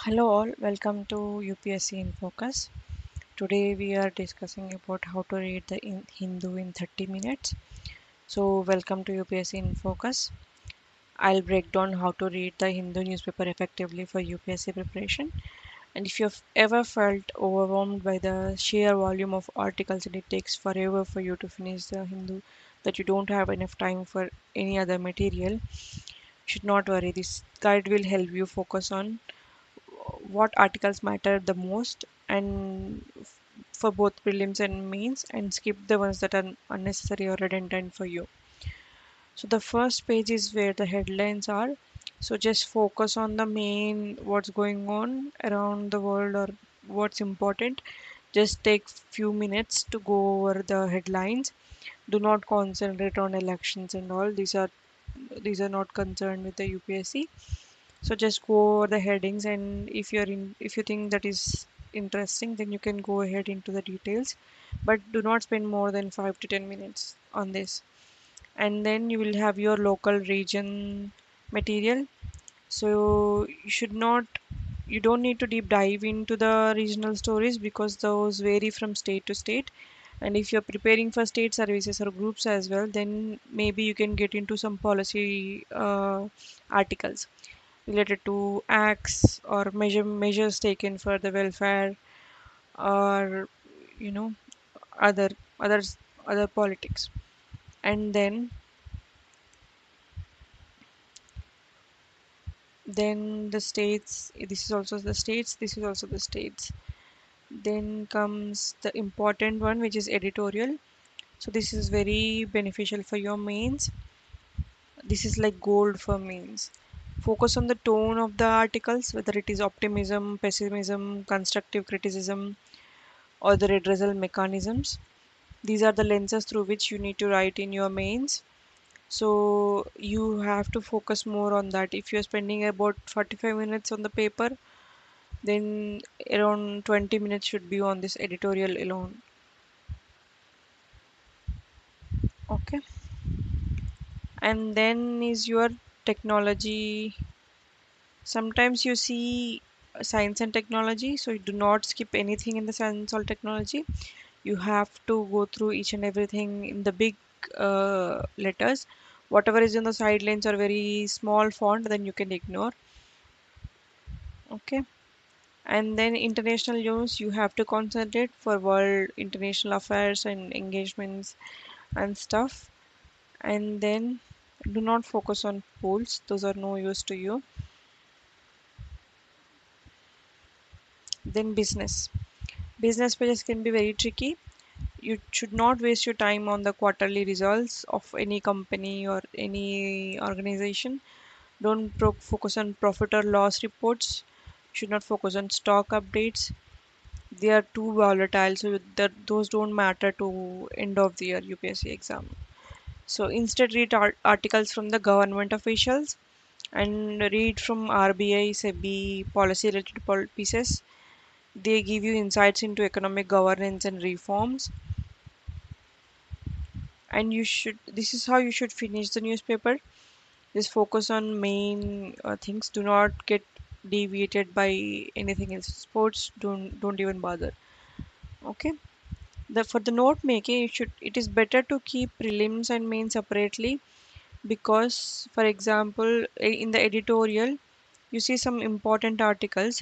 Hello all, welcome to UPSC Infocus. Today we are discussing about how to read the Hindu in 30 minutes. So welcome to UPSC Infocus. I'll break down how to read the Hindu newspaper effectively for UPSC preparation. And if you've ever felt overwhelmed by the sheer volume of articles and it takes forever for you to finish the Hindu, that you don't have enough time for any other material, should not worry. This guide will help you focus on what articles matter the most and for both prelims and mains, and skip the ones that are unnecessary or redundant for you. So the first page is where the headlines are. So just focus on the main what's going on around the world or what's important. Just take few minutes to go over the headlines. Do not concentrate on elections and all. These are not concerned with the UPSC. So just go over the headings, and if you think that is interesting, then you can go ahead into the details, but do not spend more than 5 to 10 minutes on this. And then you will have your local region material. So you don't need to deep dive into the regional stories because those vary from state to state. And if you're preparing for state services or groups as well, then maybe you can get into some policy articles related to acts or measures taken for the welfare, or you know other others other politics. And then the states, this is also the states. Then comes the important one, which is editorial. So this is very beneficial for your mains. This is like gold for mains. Focus on the tone of the articles, whether it is optimism, pessimism, constructive criticism, or the redressal mechanisms. These are the lenses through which you need to write in your mains. So you have to focus more on that. If you're spending about 45 minutes on the paper, then around 20 minutes should be on this editorial alone. Okay. And then is your technology. Sometimes you see science and technology, so you do not skip anything in the science or technology. You have to go through each and everything in the big letters. Whatever is in the sidelines or very small font, then you can ignore. Okay. And then international news, you have to concentrate for world international affairs and engagements and stuff. And then do not focus on polls, those are no use to you. Then business pages can be very tricky. You should not waste your time on the quarterly results of any company or any organization. Don't focus on profit or loss reports. Should not focus on stock updates. They are too volatile, so that those don't matter to end of the year UPSC exam. So instead, read articles from the government officials and read from RBI, SEBI, policy related pieces. They give you insights into economic governance and reforms. And this is how you should finish the newspaper. Just focus on main things. Do not get deviated by anything else. Sports, don't even bother. Okay. For the note making, it is better to keep prelims and main separately, because for example, in the editorial you see some important articles.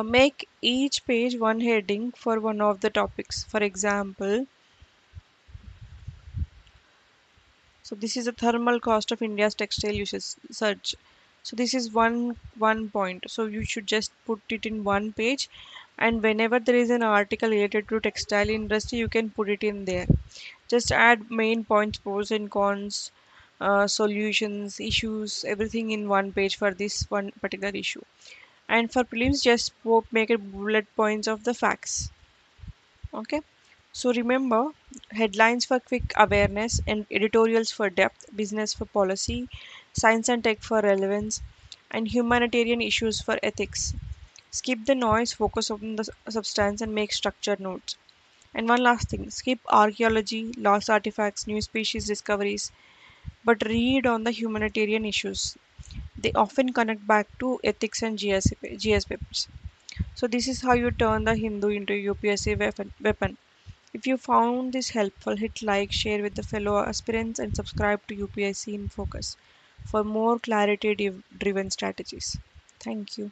Make each page one heading for one of the topics. For example, so this is the thermal cost of India's textile uses search. So this is one point. So you should just put it in one page, and whenever there is an article related to textile industry, you can put it in there. Just add main points, pros and cons, solutions, issues, everything in one page for this one particular issue. And for prelims, just make it bullet points of the facts. Okay. So remember, headlines for quick awareness, and editorials for depth, business for policy, science and tech for relevance, and humanitarian issues for ethics. Skip the noise, focus on the substance, and make structured notes. And one last thing, skip archaeology, lost artifacts, new species discoveries, but read on the humanitarian issues. They often connect back to ethics and GS papers. So this is how you turn the Hindu into UPSC weapon. If you found this helpful, hit like, share with the fellow aspirants, and subscribe to UPSC in Focus for more clarity driven strategies. Thank you.